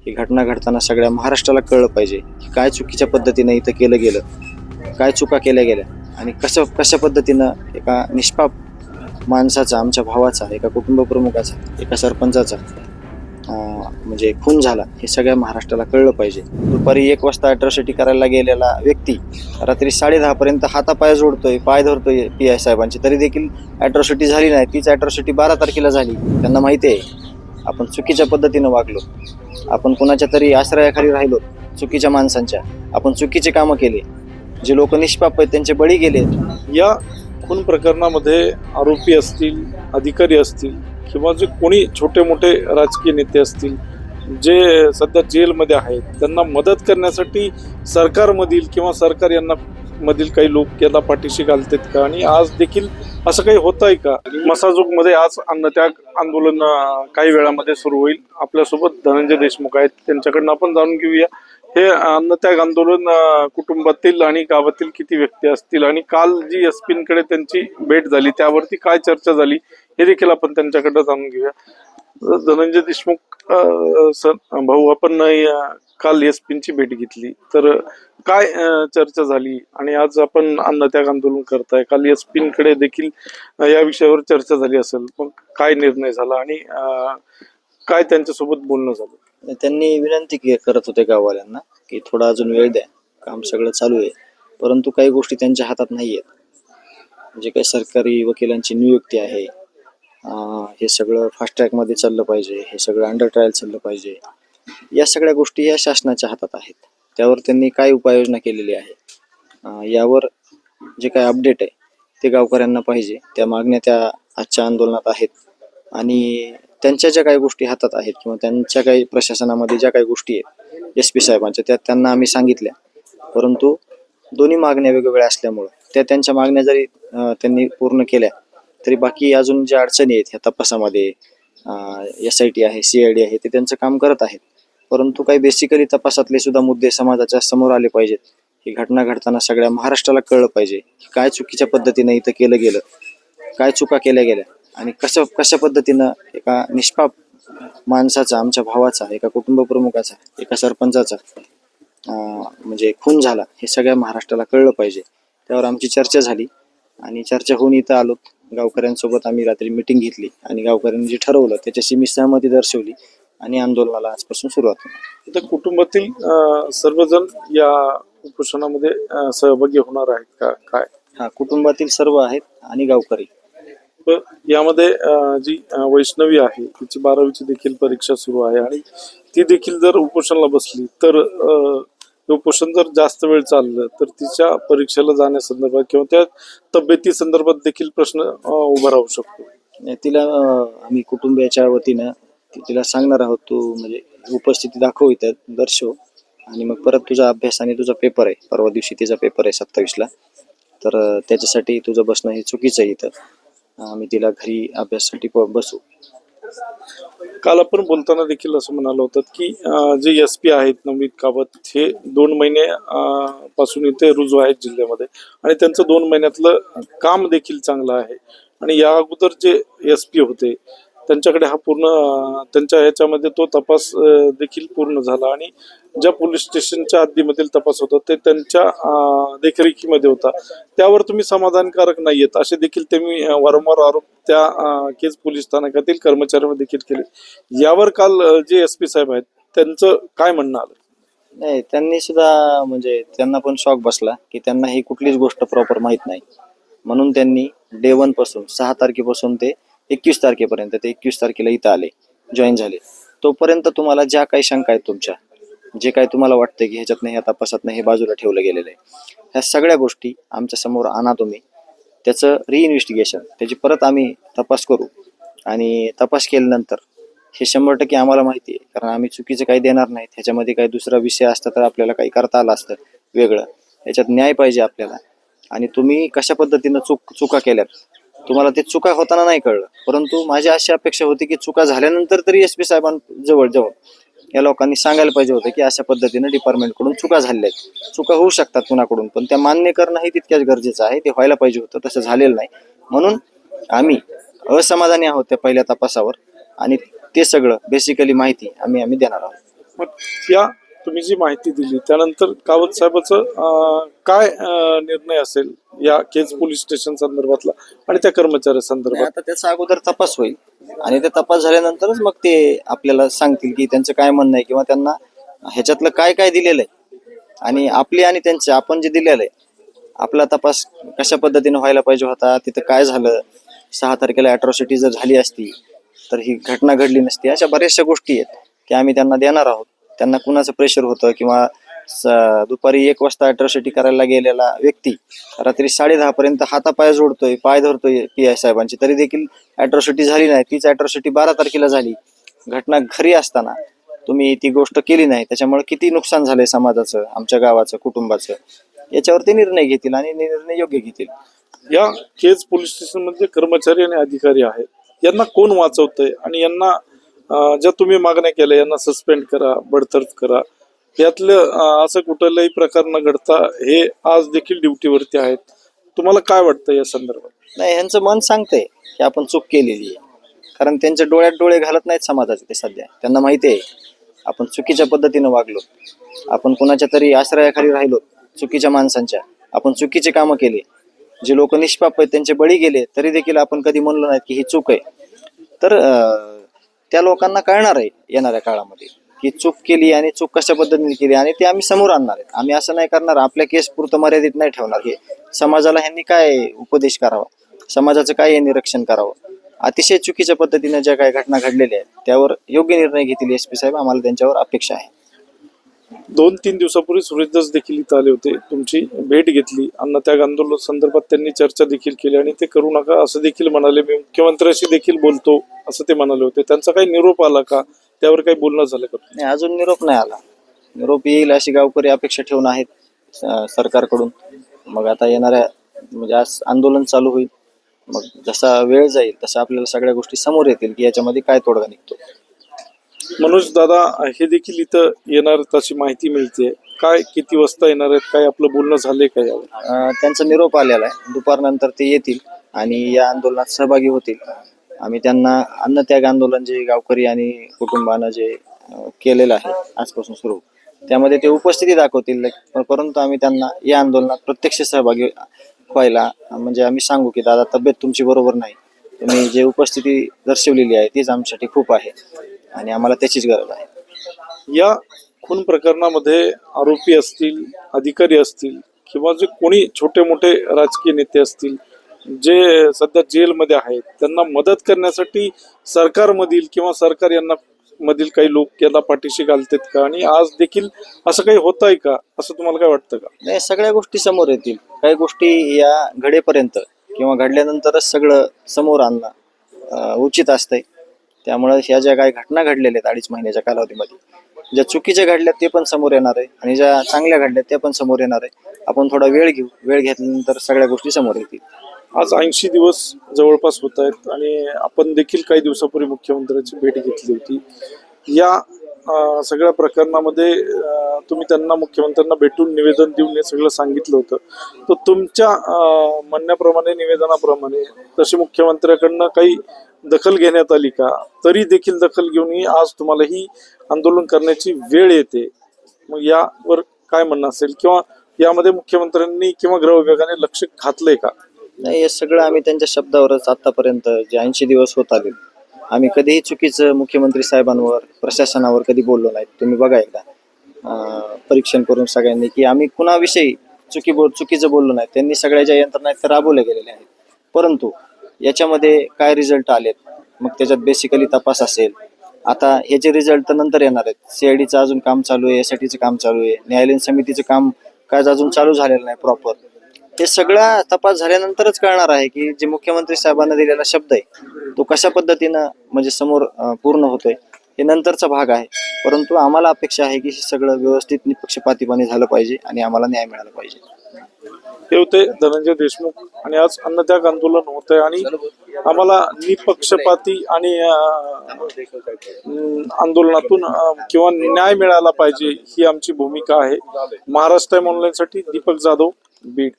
ही घटना घडताना सगळ्या महाराष्ट्राला कळलं पाहिजे की काय चुकीच्या पद्धतीने इथं केलं गेलं, काय चुका केल्या गेल्या आणि कशा पद्धतीनं एका निष्पाप माणसाचा, आमच्या भावाचा, एका कुटुंब प्रमुखाचा, एका सरपंचाचा म्हणजे खून झाला हे सगळ्या महाराष्ट्राला कळलं पाहिजे. दुपारी 1 वाजता अॅट्रॉसिटी करायला गेलेला व्यक्ती रात्री 10:30 पर्यंत हातापाय जोडतोय, पाय धरतोय PI साहेबांची, तरी देखील अॅट्रॉसिटी झाली नाही. तीच अॅट्रॉसिटी 12 तारखेला झाली. त्यांना माहिती आहे आपण चुकीच्या पद्धतीनं वागलो, आपण कुणाच्या तरी आश्रयाखाली राहिलो, चुकीच्या माणसांच्या, आपण चुकीचे कामं केले, जे लोक निष्पाप आहेत त्यांचे बळी गेले. या खून प्रकरणामध्ये आरोपी असतील, अधिकारी असतील किंवा जे कोणी छोटे मोठे राजकीय नेते असतील जे सध्या जेलमध्ये आहेत, त्यांना मदत करण्यासाठी सरकारमधील किंवा सरकार यांना मधील काही लोक याला पाठीशी घालतात का? आणि आज देखील असं काही होत आहे का? मसाजोगमध्ये आज अन्नत्याग आंदोलन काही वेळामध्ये सुरू होईल. आपल्यासोबत धनंजय देशमुख आहेत, त्यांच्याकडनं आपण जाणून घेऊया हे अन्नत्याग आंदोलन कुटुंबातील आणि गावातील किती व्यक्ती असतील आणि काल जी SP-कडे त्यांची भेट झाली त्यावरती काय चर्चा झाली हे देखील आपण त्यांच्याकडनं जाणून घेऊया. धनंजय देशमुख सर, भाऊ, आपण काल SP-ची भेट घेतली, तर काय चर्चा झाली आणि आज आपण अन्नत्याग आंदोलन करताय, काल SP-कडे देखील या विषयावर चर्चा झाली असेल, मग काय निर्णय झाला आणि काय त्यांच्यासोबत बोलणं झालं? त्यांनी विनंती करत होते गाववाल्यांना की थोडा अजून वेळ द्या, काम सगळं चालू आहे, परंतु काही गोष्टी त्यांच्या हातात नाही आहेत. जे काही सरकारी वकिलांची नियुक्ती आहे, हे सगळं फास्ट ट्रॅकमध्ये चाललं पाहिजे, हे सगळं अंडर ट्रायल चाललं पाहिजे, या सगळ्या गोष्टी या शासनाच्या हातात आहेत. त्यावर त्यांनी काय उपाययोजना केलेली आहे, यावर जे काय अपडेट आहे ते गावकऱ्यांना पाहिजे. त्या मागण्या त्या आजच्या आंदोलनात आहेत आणि त्यांच्या ज्या काही गोष्टी हातात आहेत किंवा त्यांच्या काही प्रशासनामध्ये ज्या काही गोष्टी आहेत SP साहेबांच्या, त्या त्यांना आम्ही सांगितल्या, परंतु दोन्ही मागण्या वेगवेगळ्या असल्यामुळं त्या त्यांच्या मागण्या जरी त्यांनी पूर्ण केल्या तरी बाकी अजून ज्या अडचणी आहेत ह्या तपासामध्ये, SIT आहे, CID आहे, ते त्यांचं काम करत आहेत. परंतु काही बेसिकली तपासातले सुद्धा मुद्दे समाजाच्या समोर आले पाहिजेत. ही घटना घडताना सगळ्या महाराष्ट्राला कळलं पाहिजे की काय चुकीच्या पद्धतीने इथं केलं गेलं, काय चुका केल्या गेल्या आणि कशा पद्धतीनं एका निष्पाप माणसाचा, आमच्या भावाचा, एका कुटुंब प्रमुखाचा, एका सरपंचाचा म्हणजे खून झाला हे सगळ्या महाराष्ट्राला कळलं पाहिजे. त्यावर आमची चर्चा झाली आणि चर्चा होऊन इथं आलो. गावकऱ्यांसोबत आम्ही रात्री मिटिंग घेतली आणि गावकऱ्यांनी जे ठरवलं त्याच्याशी मी सहमती दर्शवली आणि आंदोलनाला आजपासून सुरुवात होणार. तर कुटुंबातील सर्वजण या उपोषणामध्ये सहभागी होणार आहेत का? काय? हा, कुटुंबातील सर्व आहेत आणि गावकरी. यामध्ये जी वैष्णवी आहे तिची 12वीची देखील परीक्षा सुरू आहे आणि ती देखील जर उपोषणाला बसली तर उपोषण जर जास्त वेळ चाललं तर तिच्या परीक्षेला जाण्यासंदर्भात किंवा त्या तब्येती संदर्भात देखील प्रश्न उभा राहू शकतो. तिला आम्ही कुटुंबियाच्या वतीनं तिला सांगणार आहोत, तू म्हणजे उपस्थिती दाखव, इथं दर्शव आणि मग परत तुझा अभ्यास आणि तुझा पेपर आहे, परवा दिवशी तिचा पेपर आहे 27ला, तर त्याच्यासाठी तुझं बसणं हे चुकीचं आहे. इथं आम्ही तिला घरी अभ्यासासाठी बसू. काल आपण बोलताना देखील असं म्हणालो होतं की जे SP आहेत नवनीत कावत हे 2 महिने पासून इथे रुजू आहेत जिल्ह्यामध्ये आणि त्यांचं 2 महिन्यातलं काम देखील चांगलं आहे आणि या अगोदर जे SP होते त्यांच्याकडे हा पूर्ण त्यांच्या ह्याच्यामध्ये तो तपास देखील पूर्ण झाला आणि ज्या पोलीस स्टेशनच्या हद्दीमधील तपास होता ते त्यांच्या देखरेखीमध्ये होता. त्यावर तुम्ही समाधानकारक नाहीयेत असे देखील त्यांनी वारंवार आरोप त्या केज पोलीस स्थानकातील कर्मचाऱ्यांवर देखील केले. यावर काल जे SP साहेब आहेत त्यांचं काय म्हणणं आलं? नाही, त्यांनी सुद्धा म्हणजे त्यांना पण शॉक बसला की त्यांना ही कुठलीच गोष्ट प्रॉपर माहीत नाही, म्हणून त्यांनी डे 1 पासून 6 तारखेपासून ते 21 तारखेपर्यंत, ते 21 तारखेला इथं आले, जॉईन झाले. तोपर्यंत तुम्हाला ज्या काही शंका आहेत तुमच्या, जे काही तुम्हाला वाटतं की ह्याच्यातनं, ह्या तपासातनं हे बाजूला ठेवलं गेलेलं आहे, ह्या सगळ्या गोष्टी आमच्या समोर आणा तुम्ही. त्याचं रिइन्व्हेस्टिगेशन, त्याची परत आम्ही तपास करू आणि तपास केल्यानंतर हे 100% आम्हाला माहिती आहे, कारण आम्ही चुकीचं काही देणार नाहीत. ह्याच्यामध्ये काही दुसरा विषय असता तर आपल्याला काही करता आलं असतं वेगळं. याच्यात न्याय पाहिजे आपल्याला आणि तुम्ही कशा पद्धतीनं चुका केल्यात, तुम्हाला ते चुका होताना नाही कळलं, परंतु माझी अशी अपेक्षा होती की चुका झाल्यानंतर तरी SP साहेबांजवळ जाऊन या लोकांनी सांगायला पाहिजे होतं की अशा पद्धतीनं डिपार्टमेंटकडून चुका झालेल्या आहेत. चुका होऊ शकतात कुणाकडून, पण त्या मान्य करणंही तितक्याच गरजेचं आहे. ते व्हायला पाहिजे होतं, तसं झालेलं नाही. म्हणून आम्ही असमाधानी आहोत त्या पहिल्या तपासावर आणि ते सगळं बेसिकली माहिती आम्ही देणार आहोत. मग या तुम्ही जी माहिती दिली त्यानंतर कावत साहेबाचं काय निर्णय असेल या केज पोलीस स्टेशन संदर्भातला आणि त्या कर्मचाऱ्या नाही, संदर्भात? आता त्याचा अगोदर तपास होईल आणि ते तपास झाल्यानंतरच मग ते आपल्याला सांगतील की त्यांचं काय म्हणणं आहे किंवा त्यांना ह्याच्यातलं काय काय दिलेलं आहे आणि आपली आणि त्यांचे आपण जे दिलेलं आहे आपला तपास कशा पद्धतीने व्हायला पाहिजे होता, तिथं काय झालं, 6 तारखेला अॅट्रॉसिटी जर झाली असती तर ही घटना घडली नसती. अशा बऱ्याचशा गोष्टी आहेत की आम्ही त्यांना देणार आहोत. त्यांना कुणाचं प्रेशर होतं किंवा दुपारी 1 वाजता अॅट्रॉसिटी करायला गेलेला व्यक्ती रात्री 10:30 पर्यंत हातापाय जोडतोय, पाय धरतोय PI साहेबांची, तरी देखील अॅट्रॉसिटी झाली नाही. तीच अॅट्रॉसिटी 12 तारखेला झाली. घटना घरी असताना तुम्ही ती गोष्ट केली नाही, त्याच्यामुळे किती नुकसान झालंय समाजाचं, आमच्या गावाचं, कुटुंबाचं, याच्यावर ते निर्णय घेतील आणि निर्णय योग्य घेतील. या केज पोलीस स्टेशन मध्ये कर्मचारी आणि अधिकारी आहेत, यांना कोण वाचवतंय आणि यांना ज्या तुम्ही मागण्या केल्या यांना सस्पेंड करा, बडतर्फ करा, यातलं असं कुठलाही प्रकार न घडता हे आज देखील ड्युटीवरती आहेत. तुम्हाला काय वाटतं या संदर्भात? नाही, ह्यांचं मन सांगतंय की आपण चूक केलेली आहे, कारण त्यांच्या डोळ्यात डोळे घालत नाहीत समाजाचे. ते सध्या त्यांना माहिती आहे आपण चुकीच्या पद्धतीनं वागलो, आपण कुणाच्या तरी आश्रयाखाली राहिलो, चुकीच्या माणसांच्या, आपण चुकीचे कामं केले, जे लोक निष्पाप आहेत त्यांचे बळी गेले, तरी देखील आपण कधी म्हणलो नाहीत की ही चूक आहे. तर त्या लोकांना कळणार आहे येणाऱ्या काळामध्ये की चूक केली आणि चूक कशा पद्धतीने केली आणि ते आम्ही समोर आणणार आहेत. आम्ही असं नाही करणार, आपल्या केस पुरतं मर्यादित नाही ठेवणार. हे समाजाला ह्यांनी काय उपदेश करावा, समाजाचं काय यांनी रक्षण करावं, अतिशय चुकीच्या पद्धतीने ज्या काही घटना घडलेल्या आहेत त्यावर योग्य निर्णय घेतील SP साहेब, आम्हाला त्यांच्यावर अपेक्षा आहे. 2-3 दिवसापूर्वी सुरेशदास देखील इथं आले होते, तुमची भेट घेतली, अन्नत्याग आंदोलन संदर्भात त्यांनी चर्चा देखील केली आणि ते करू नका असं देखील म्हणाले. मी मुख्यमंत्र्यांशी देखील बोलतो असं ते म्हणाले होते. त्यांचा काही निरोप आला का, त्यावर काही बोलणं झालं का? नाही, अजून निरोप नाही आला. निरोप येईल अशी गावकरी अपेक्षा ठेवून आहेत सरकारकडून. मग आता येणाऱ्या म्हणजे आज आंदोलन चालू होईल, मग जसा वेळ जाईल तसा आपल्याला सगळ्या गोष्टी समोर येतील की याच्यामध्ये काय तोडगा निघतो. मनोज दादा हे देखील इथं येणार तशी माहिती मिळते. काय किती वाजता येणार आहेत, काय आपलं बोलणं झालंय का यावर? त्यांचा निरोप आलेला आहे, दुपारनंतर ते येतील आणि या आंदोलनात सहभागी होतील. आम्ही त्यांना अन्नत्याग आंदोलन जे गावकरी आणि कुटुंबानं जे केलेलं आहे आजपासून सुरू, त्यामध्ये ते उपस्थिती दाखवतील. परंतु आम्ही त्यांना या आंदोलनात प्रत्यक्ष सहभागी व्हायला म्हणजे आम्ही सांगू की दादा तब्येत तुमची बरोबर नाही, तुम्ही जे उपस्थिती दर्शवलेली आहे तीच आमच्यासाठी खूप आहे आणि आम्हाला त्याचीच गरज आहे. या खून प्रकरणामध्ये आरोपी असतील, अधिकारी असतील किंवा जे कोणी छोटे मोठे राजकीय नेते असतील जे सध्या जेलमध्ये आहेत, त्यांना मदत करण्यासाठी सरकारमधील किंवा सरकार यांना मधील काही लोक याला पाठीशी घालतात का आणि आज देखील असं काही होत आहे का, असं तुम्हाला काय वाटतं का? नाही, सगळ्या गोष्टी समोर येतील. काही गोष्टी या घडेपर्यंत किंवा घडल्यानंतरच सगळं समोर आणणं उचित असतंय. त्यामुळे ह्या ज्या काही घटना घडलेल्या आहेत 2.5 महिन्याच्या कालावधीमध्ये, ज्या चुकीच्या घडल्या ते पण समोर येणार आहे आणि ज्या चांगल्या घडल्या त्या पण समोर येणार आहे. आपण थोडा वेळ घेऊ, वेळ घेतल्यानंतर सगळ्या गोष्टी समोर येतील. आज 80 दिवस जवळपास होत आहेत आणि आपण देखील काही दिवसापूर्वी मुख्यमंत्र्यांची भेट घेतली होती. या सगळ्या प्रकरणामध्ये तुम्ही त्यांना मुख्यमंत्र्यांना भेटून निवेदन देऊन हे सगळं सांगितलं होतं. तर तुमच्या म्हणण्याप्रमाणे, निवेदनाप्रमाणे तशी मुख्यमंत्र्याकडनं काही दखल घेण्यात आली का? तरी देखील दखल घेऊनही आज तुम्हाला ही आंदोलन करण्याची वेळ येते. मग यावर काय म्हणणं असेल किंवा यामध्ये मुख्यमंत्र्यांनी किंवा गृह विभागाने लक्ष घातलंय का? नाही, हे सगळं आम्ही त्यांच्या शब्दावरच आतापर्यंत जे 80 दिवस होत आले, आम्ही कधीही चुकीचं मुख्यमंत्री साहेबांवर, प्रशासनावर कधी बोललो नाही. तुम्ही बघा एकदा परीक्षण करून सगळ्यांनी की आम्ही कुणाविषयी चुकीचं बोललो नाही. त्यांनी सगळ्या ज्या यंत्रणा आहेत त्या राबवल्या गेलेल्या आहेत. परंतु याच्यामध्ये काय रिझल्ट आलेत, मग त्याच्यात बेसिकली तपास असेल. आता हे जे रिझल्ट तर नंतर येणार आहेत. CIDचं अजून काम चालू आहे, SITचं काम चालू आहे, न्यायालयीन समितीचं काम काय अजून चालू झालेलं नाही प्रॉपर. हे सगळा तपास झाल्यानंतरच कळणार आहे की जे मुख्यमंत्री साहेबांना दिलेला शब्द आहे तो कशा पद्धतीनं म्हणजे समोर पूर्ण होतोय, हे नंतरचा भाग आहे. परंतु आम्हाला अपेक्षा आहे की हे सगळं व्यवस्थित निपक्षपातीपणे झालं पाहिजे आणि आम्हाला न्याय मिळाला पाहिजे. हे होते धनंजय देशमुख आणि आज अन्नत्याग आंदोलन होत आहे आणि आम्हाला निपक्षपाती आणि आंदोलनातून किंवा न्याय मिळाला पाहिजे ही आमची भूमिका आहे. महाराष्ट्र टाइम ऑनलाईन साठी दीपक जाधव, बीड.